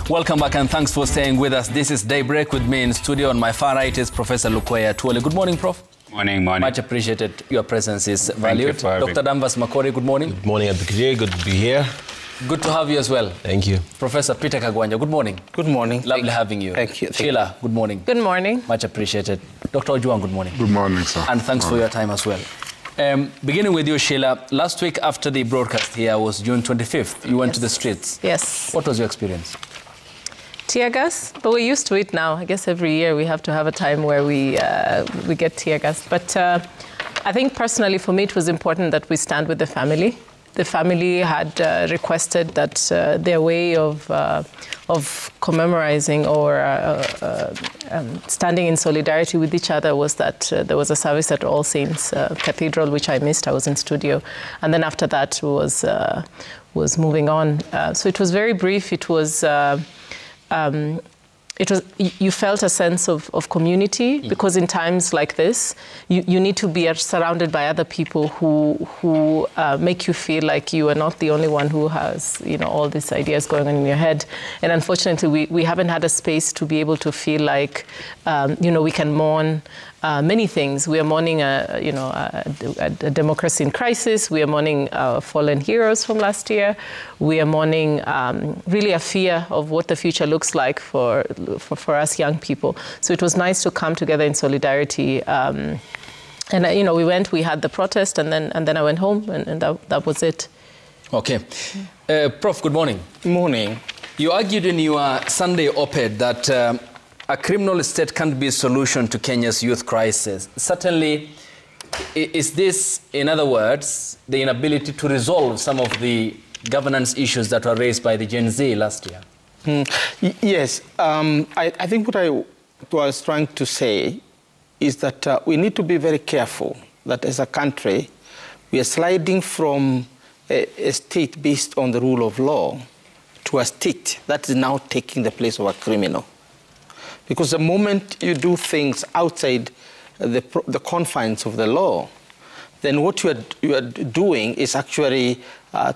Welcome back and thanks for staying with us. This is Daybreak. With me in studio on my far right is Professor Lukwaya Tuole. Good morning, Prof. Morning. Much appreciated. Your presence is valued. Dr. Danvas Makori, good morning. Good morning, Advocate. Good to be here. Good to have you as well. Thank you. Professor Peter Kagwanja, good morning. Good morning. Lovely having you. Thank you. Sheila, good morning. Good morning. Much appreciated. Dr. Ojuang, good morning. Good morning, sir. And thanks for your time as well. Beginning with you, Sheila, last week after the broadcast here was June 25th. You went to the streets. Yes. What was your experience? Tear gas, but we're used to it now. I guess every year we have to have a time where we get tear gas. But I think personally for me it was important that we stand with the family. The family had requested that their way of commemorizing or standing in solidarity with each other was that there was a service at All Saints Cathedral, which I missed. I was in studio. And then after that was moving on. So it was very brief. It was, you felt a sense of community, because in times like this, you need to be surrounded by other people who make you feel like you are not the only one who has, all these ideas going on in your head. And unfortunately, we haven't had a space to be able to feel like, we can mourn many things. We are mourning a democracy in crisis. We are mourning fallen heroes from last year. We are mourning really a fear of what the future looks like for us young people. So it was nice to come together in solidarity. And we had the protest, and then I went home, and that was it. Okay. Prof, good morning. Good morning. You argued in your Sunday op-ed that a criminal state can't be a solution to Kenya's youth crisis. Certainly, is this, in other words, the inability to resolve some of the governance issues that were raised by the Gen Z last year? Yes. I think what I was trying to say is that we need to be very careful that as a country, we are sliding from a state based on the rule of law to a state that is now taking the place of a criminal. Because the moment you do things outside the confines of the law, then what you are doing is actually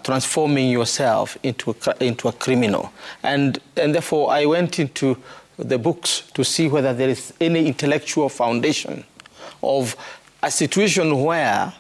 transforming yourself into a criminal. And therefore, I went into the books to see whether there is any intellectual foundation of a situation where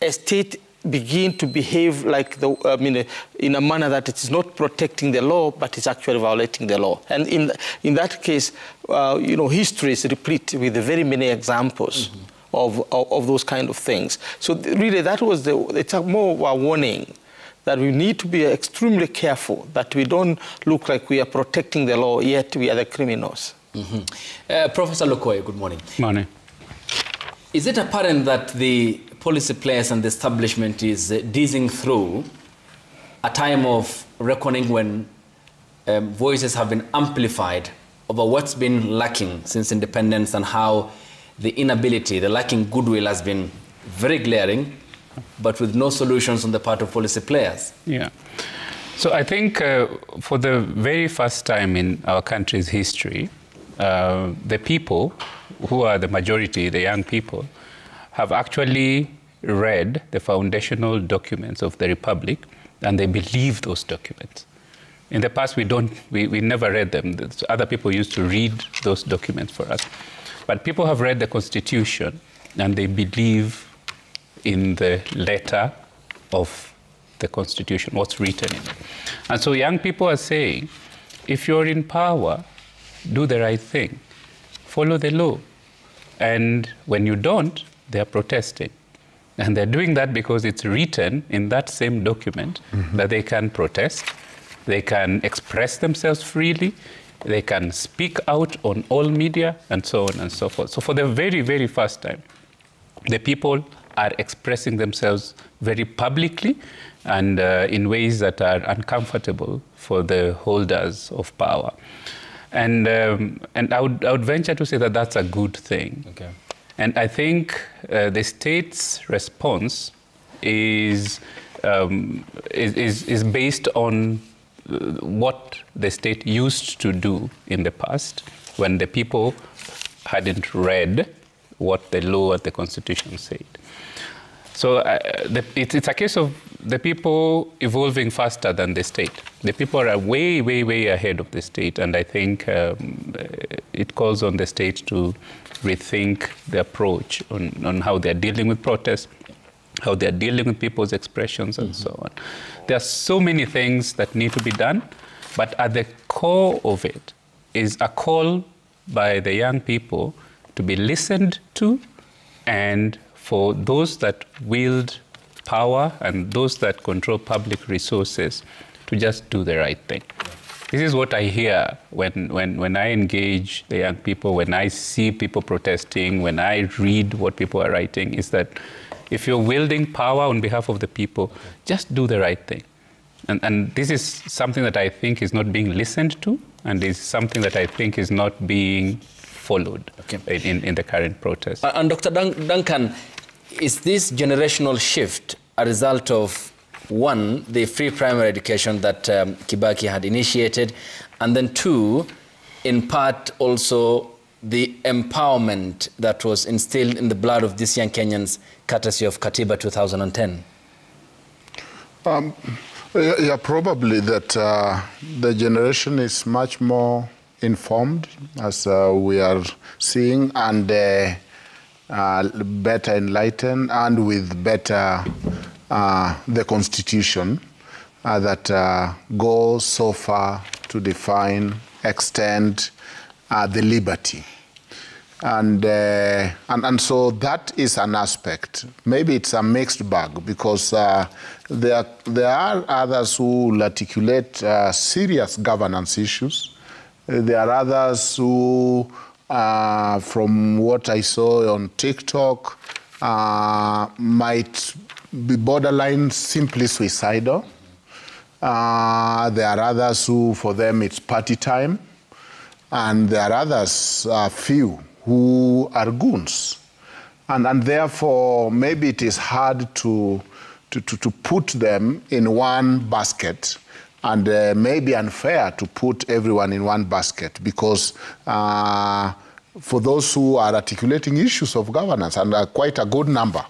a state begin to behave like in a manner that it is not protecting the law, but is actually violating the law. And in that case, history is replete with very many examples of those kind of things. So really, it's more of a warning that we need to be extremely careful that we don't look like we are protecting the law, yet we are the criminals. Professor Lukwaya, good morning. Morning. Is it apparent that the policy players and the establishment is dizzying through a time of reckoning when voices have been amplified over what's been lacking since independence, and how the inability, the lacking goodwill has been very glaring, but with no solutions on the part of policy players? Yeah. So I think for the very first time in our country's history, the people who are the majority, the young people, have actually read the foundational documents of the Republic, and they believe those documents. In the past, we never read them. Other people used to read those documents for us. But people have read the Constitution, and they believe in the letter of the Constitution, what's written in it. And so young people are saying, if you're in power, do the right thing, follow the law. And when you don't, they're protesting. And they're doing that because it's written in that same document that they can protest, they can express themselves freely, they can speak out on all media, and so on and so forth. So for the very, very first time, the people are expressing themselves very publicly and in ways that are uncomfortable for the holders of power. And I would venture to say that that's a good thing. Okay. And I think the state's response is based on what the state used to do in the past when the people hadn't read what the law and the Constitution said. So it's a case of the people evolving faster than the state. The people are way, way, way ahead of the state, and I think it calls on the state to rethink the approach on how they're dealing with protests, how they're dealing with people's expressions, and so on. There are so many things that need to be done, but at the core of it is a call by the young people to be listened to, and for those that wield power and those that control public resources to just do the right thing. This is what I hear when I engage the young people, when I see people protesting, when I read what people are writing, is that if you're wielding power on behalf of the people, just do the right thing. And this is something that I think is not being listened to, and is something that I think is not being followed in the current protest. And Dr. Duncan, is this generational shift a result of, one, the free primary education that Kibaki had initiated, and then two, in part also the empowerment that was instilled in the blood of these young Kenyans, courtesy of Katiba 2010? Yeah, probably that the generation is much more informed, as we are seeing, and better enlightened, and with better the Constitution that goes so far to define, extend the liberty. And so that is an aspect. Maybe it's a mixed bag, because there are others who will articulate serious governance issues. There are others who, from what I saw on TikTok, might be borderline simply suicidal. There are others who, for them, it's party time. And there are others, few, who are goons. And therefore, maybe it is hard to put them in one basket, and maybe unfair to put everyone in one basket, because for those who are articulating issues of governance, and quite a good number,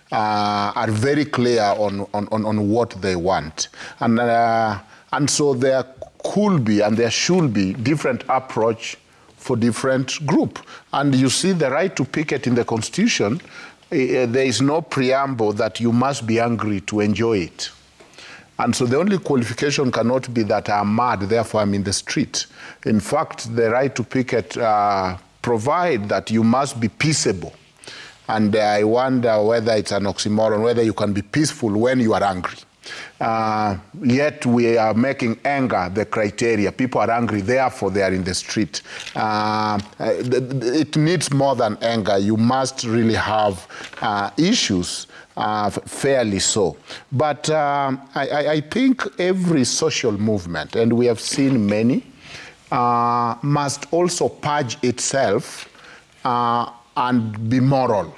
are very clear on what they want. And so there could be and there should be different approach for different group. And you see the right to picket in the Constitution, there is no preamble that you must be angry to enjoy it. And so the only qualification cannot be that I'm mad, therefore I'm in the street. In fact, the right to picket provide that you must be peaceable. And I wonder whether it's an oxymoron, whether you can be peaceful when you are angry. Yet we are making anger the criteria. People are angry, therefore they are in the street. It needs more than anger. You must really have issues, fairly so. But I think every social movement, and we have seen many, must also purge itself and be moral.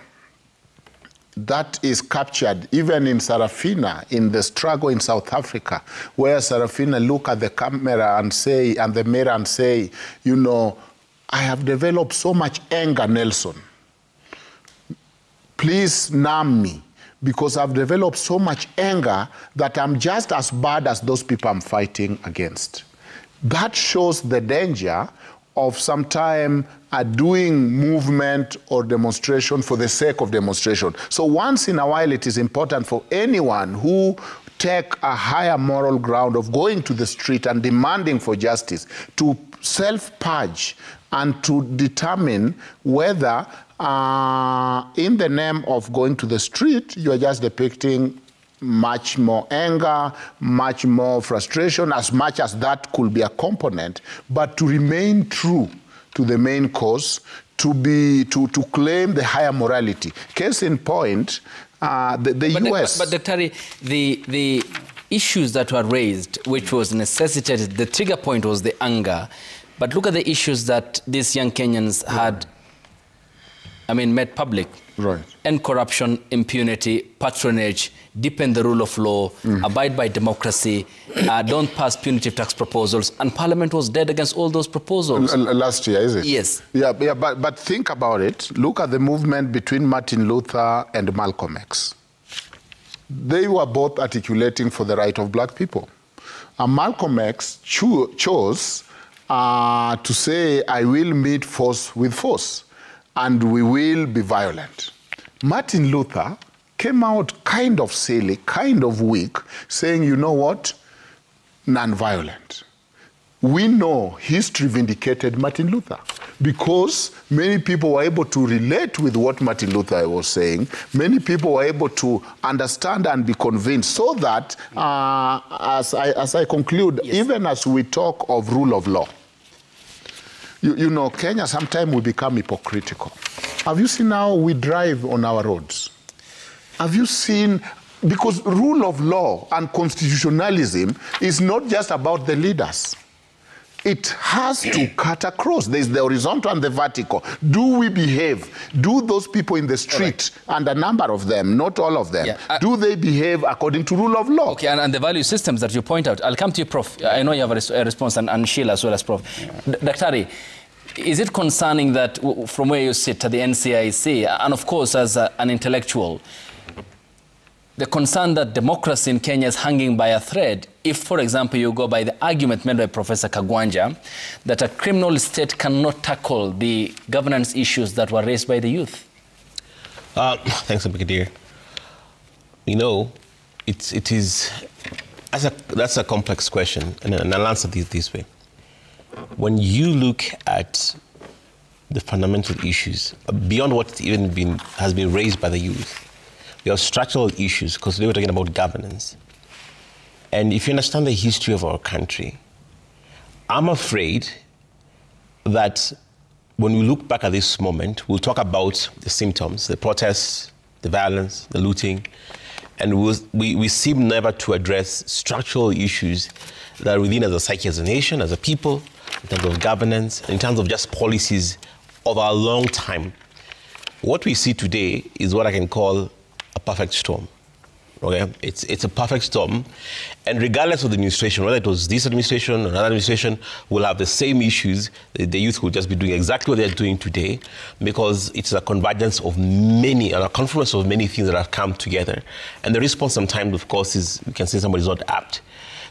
That is captured even in Sarafina, in the struggle in South Africa, where Sarafina look at the camera and say, and the mirror and say, you know, I have developed so much anger, Nelson. Please numb me, because I've developed so much anger that I'm just as bad as those people I'm fighting against. That shows the danger of sometime doing movement or demonstration for the sake of demonstration. So once in a while, it is important for anyone who take a higher moral ground of going to the street and demanding for justice to self-purge and to determine whether in the name of going to the street, you are just depicting much more anger, much more frustration, as much as that could be a component, but to remain true to the main cause, to claim the higher morality. Case in point, the US. But Dr. The issues that were raised, which was necessitated, the trigger point was the anger. But look at the issues that these young Kenyans had, made public. Right. End corruption, impunity, patronage, deepen the rule of law, abide by democracy, don't pass punitive tax proposals, and Parliament was dead against all those proposals. Last year, is it? Yes. Yeah, but think about it. Look at the movement between Martin Luther and Malcolm X. they were both articulating for the right of black people. Malcolm X chose to say, I will meet force with force, and we will be violent. Martin Luther came out kind of silly, kind of weak, saying, you know what, non-violent. We know history vindicated Martin Luther because many people were able to relate with what Martin Luther was saying. Many people were able to understand and be convinced so that, as I conclude, yes, even as we talk of rule of law, you know, Kenya, sometimes we become hypocritical. Have you seen how we drive on our roads? Have you seen, because rule of law and constitutionalism is not just about the leaders. It has to cut across. There's the horizontal and the vertical. Do we behave? Do those people in the street, and a number of them, not all of them, do they behave according to rule of law? Okay, and the value systems that you point out, I'll come to you, Prof. I know you have a response, and Sheila as well as Prof. Daktari, is it concerning that from where you sit at the NCIC, and of course as an intellectual, the concern that democracy in Kenya is hanging by a thread if, for example, you go by the argument made by Professor Kagwanja that a criminal state cannot tackle the governance issues that were raised by the youth? Thanks, Brigadier. You know, that's a complex question, and I'll answer this way. When you look at the fundamental issues, beyond what has been raised by the youth, we have structural issues, because today we're talking about governance. And if you understand the history of our country, I'm afraid that when we look back at this moment, we'll talk about the symptoms, the protests, the violence, the looting, and we seem never to address structural issues that are within as a psyche, as a nation, as a people, in terms of governance, in terms of just policies of our long time. What we see today is what I can call a perfect storm. Okay? It's a perfect storm, and regardless of the administration, whether it was this administration or another administration, will have the same issues. The youth will just be doing exactly what they're doing today, because it's a convergence of many, and a confluence of many things that have come together. And the response sometimes, of course, is we can say somebody's not apt.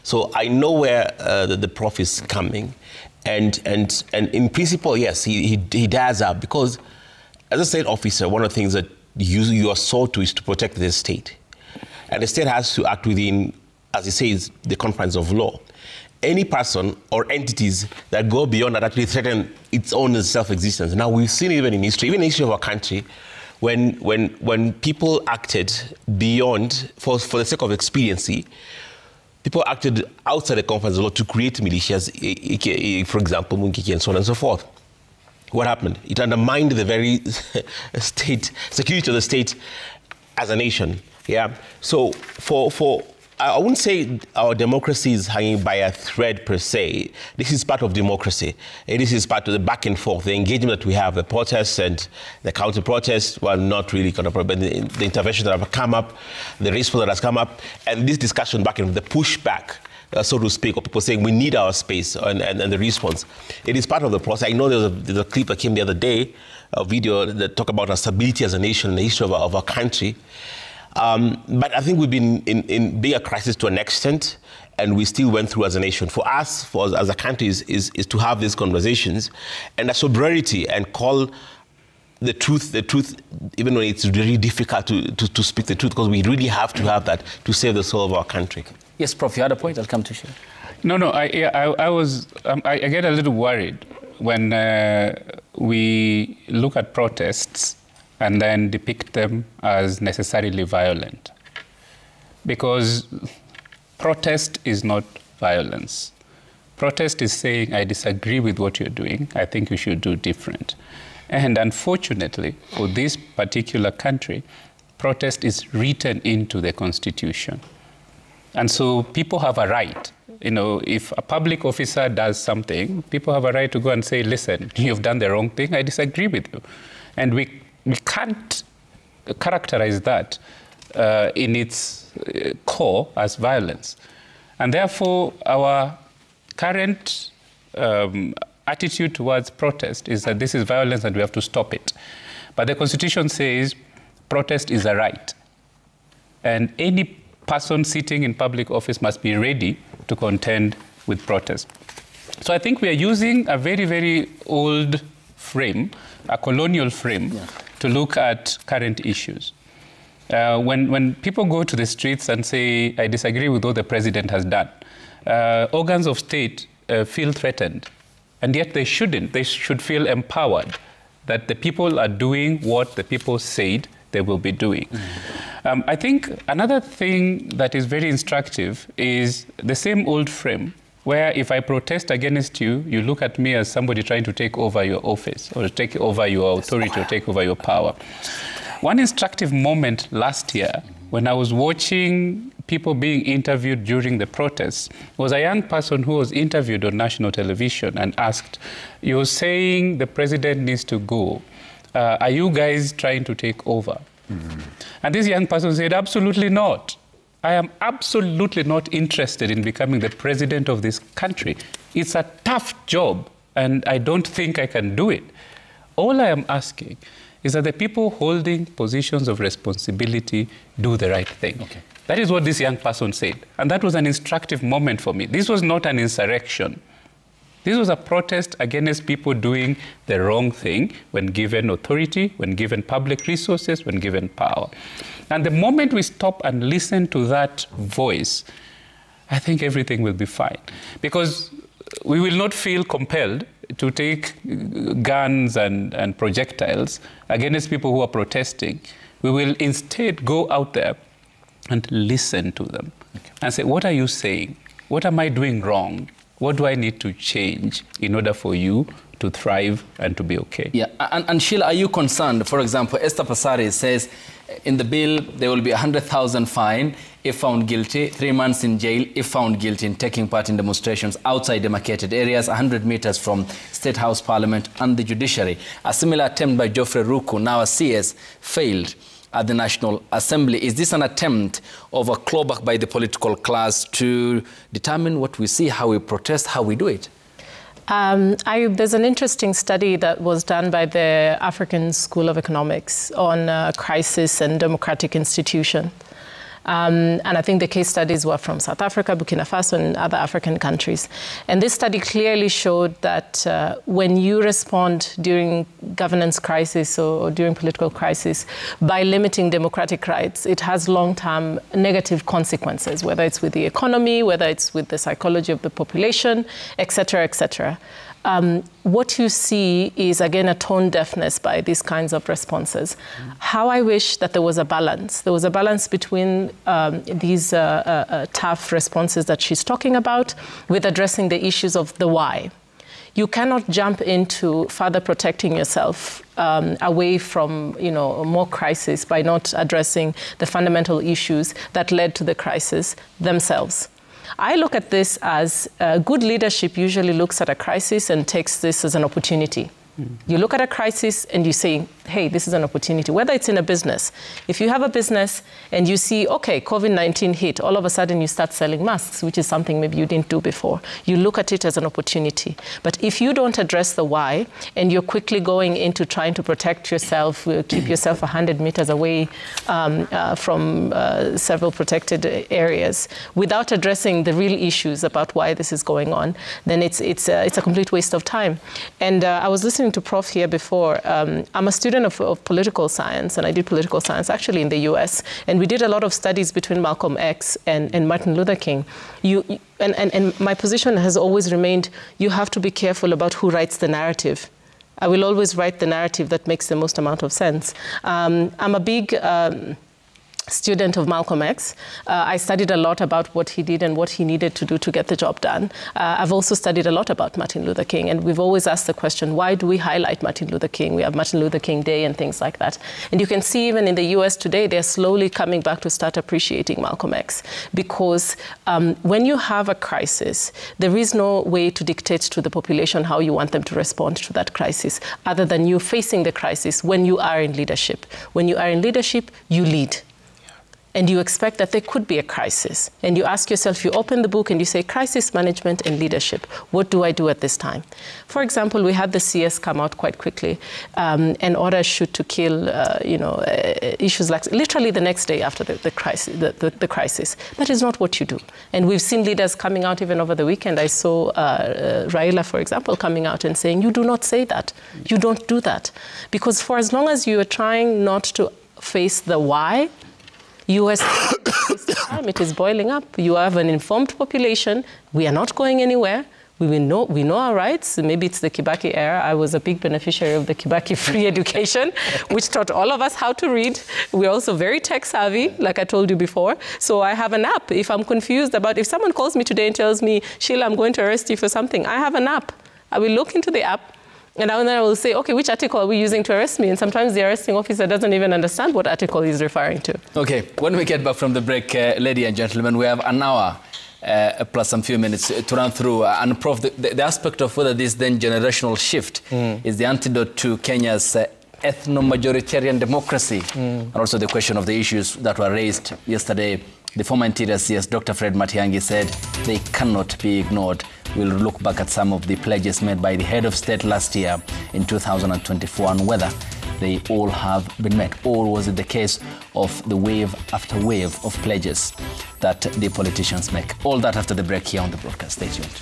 So I know where the prof is coming, and in principle, yes, he does up, because as a state officer, one of the things that you are sought to is to protect the state. And the state has to act within, as it says, the confines of law. Any person or entities that go beyond that actually threaten its own self-existence. Now, we've seen even in history, even in the history of our country, when people acted beyond, for the sake of expediency, people acted outside the confines of law to create militias, for example, Munkiki and so on and so forth. What happened? It undermined the very state, security of the state as a nation. Yeah. So I wouldn't say our democracy is hanging by a thread per se. This is part of democracy. This is part of the back and forth, the engagement that we have, the protests and the counter-protests. Well, not really counter-protests, but the interventions that have come up, the response that has come up, and this discussion back and the pushback, so to speak, of people saying we need our space and the response. It is part of the process. I know there's a clip that came the other day, a video that talked about our stability as a nation, the history of our country. But I think we've been in bigger crisis to an extent, and we still went through as a nation. For us, as a country, is to have these conversations and a sobriety and call the truth, even when it's really difficult to speak the truth, because we really have to have that to save the soul of our country. Yes, Prof, you had a point. I'll come to you. No, I get a little worried when we look at protests and then depict them as necessarily violent. Because protest is not violence. Protest is saying, I disagree with what you're doing. I think you should do different. And unfortunately, for this particular country, protest is written into the Constitution. And so people have a right. You know, if a public officer does something, people have a right to go and say, listen, you've done the wrong thing, I disagree with you. And we can't characterize that in its core as violence. And therefore, our current attitude towards protest is that this is violence and we have to stop it. But the Constitution says protest is a right. and any person sitting in public office must be ready to contend with protest. So I think we are using a very, very old frame, a colonial frame, to look at current issues. When people go to the streets and say, I disagree with what the president has done, organs of state feel threatened, and yet they shouldn't. They should feel empowered that the people are doing what the people said they will be doing. I think another thing that is very instructive is the same old frame, where if I protest against you, you look at me as somebody trying to take over your office or take over your authority or take over your power. One instructive moment last year when I was watching people being interviewed during the protests was a young person who was interviewed on national television and asked, you're saying the president needs to go. Are you guys trying to take over? And this young person said, absolutely not. I am absolutely not interested in becoming the president of this country. It's a tough job, and I don't think I can do it. All I am asking is that the people holding positions of responsibility do the right thing. Okay. That is what this young person said. And that was an instructive moment for me. This was not an insurrection. This was a protest against people doing the wrong thing when given authority, when given public resources, when given power. And the moment we stop and listen to that voice, I think everything will be fine. Because we will not feel compelled to take guns and projectiles against people who are protesting. We will instead go out there and listen to them and say, what are you saying? What am I doing wrong? What do I need to change in order for you to thrive and to be okay? Yeah, and Sheila, are you concerned? For example, Esther Passari says in the bill there will be 100,000 fine if found guilty, 3 months in jail if found guilty in taking part in demonstrations outside demarcated areas, 100 meters from State House, Parliament and the judiciary. A similar attempt by Geoffrey Ruku, now a CS, failed at the National Assembly. Is this an attempt of a clawback by the political class to determine what we see, how we protest, how we do it? There's an interesting study that was done by the African School of Economics on crisis and democratic institution. And I think the case studies were from South Africa, Burkina Faso, and other African countries. And this study clearly showed that when you respond during governance crisis or during political crisis by limiting democratic rights, it has long-term negative consequences, whether it's with the economy, whether it's with the psychology of the population, et cetera, et cetera. What you see is, again, a tone deafness by these kinds of responses. How I wish that there was a balance. There was a balance between these tough responses that she's talking about with addressing the issues of the why. You cannot jump into further protecting yourself away from, more crisis by not addressing the fundamental issues that led to the crisis themselves. I look at this as good leadership usually looks at a crisis and takes this as an opportunity. You look at a crisis and you say, hey, this is an opportunity, whether it's in a business. If you have a business and you see, okay, COVID-19 hit, all of a sudden you start selling masks, which is something maybe you didn't do before. You look at it as an opportunity. But if you don't address the why and you're quickly going into trying to protect yourself, keep yourself 100 meters away from several protected areas without addressing the real issues about why this is going on, then it's a complete waste of time. And I was listening to Prof here before. I'm a student of political science, and I did political science actually in the US, and we did a lot of studies between Malcolm X and Martin Luther King. And my position has always remained, you have to be careful about who writes the narrative. I will always write the narrative that makes the most amount of sense. I'm a big student of Malcolm X. I studied a lot about what he did and what he needed to do to get the job done. I've also studied a lot about Martin Luther King, and we've always asked the question, why do we highlight Martin Luther King? We have Martin Luther King Day and things like that. And you can see even in the US today, they're slowly coming back to start appreciating Malcolm X, because when you have a crisis, there is no way to dictate to the population how you want them to respond to that crisis, other than you facing the crisis when you are in leadership. When you are in leadership, you lead. and you expect that there could be a crisis, and you ask yourself, you open the book and you say, crisis management and leadership, what do I do at this time? For example, we had the CS come out quite quickly, and order shoot to kill, issues like literally the next day after the crisis. That is not what you do. And we've seen leaders coming out even over the weekend. I saw Raila, for example, coming out and saying, you do not say that. You don't do that. Because for as long as you are trying not to face the why, US time, it is boiling up. You have an informed population. We are not going anywhere. We know our rights. Maybe it's the Kibaki era. I was a big beneficiary of the Kibaki free education, which taught all of us how to read. We're also very tech savvy, like I told you before. So I have an app. If I'm confused if someone calls me today and tells me, Sheila, I'm going to arrest you for something, I have an app. I will look into the app. And then I will say, okay, which article are we using to arrest me? And sometimes the arresting officer doesn't even understand what article he's referring to. Okay, when we get back from the break, ladies and gentlemen, we have an hour plus some few minutes to run through. And Prof, the aspect of whether this then generational shift is the antidote to Kenya's ethno-majoritarian democracy, and also the question of the issues that were raised yesterday. The former Interior CS, Dr. Fred Matiang'i, said they cannot be ignored. We'll look back at some of the pledges made by the head of state last year in 2024 and whether they all have been met. Or was it the case of the wave after wave of pledges that the politicians make? All that after the break here on the broadcast. Stay tuned.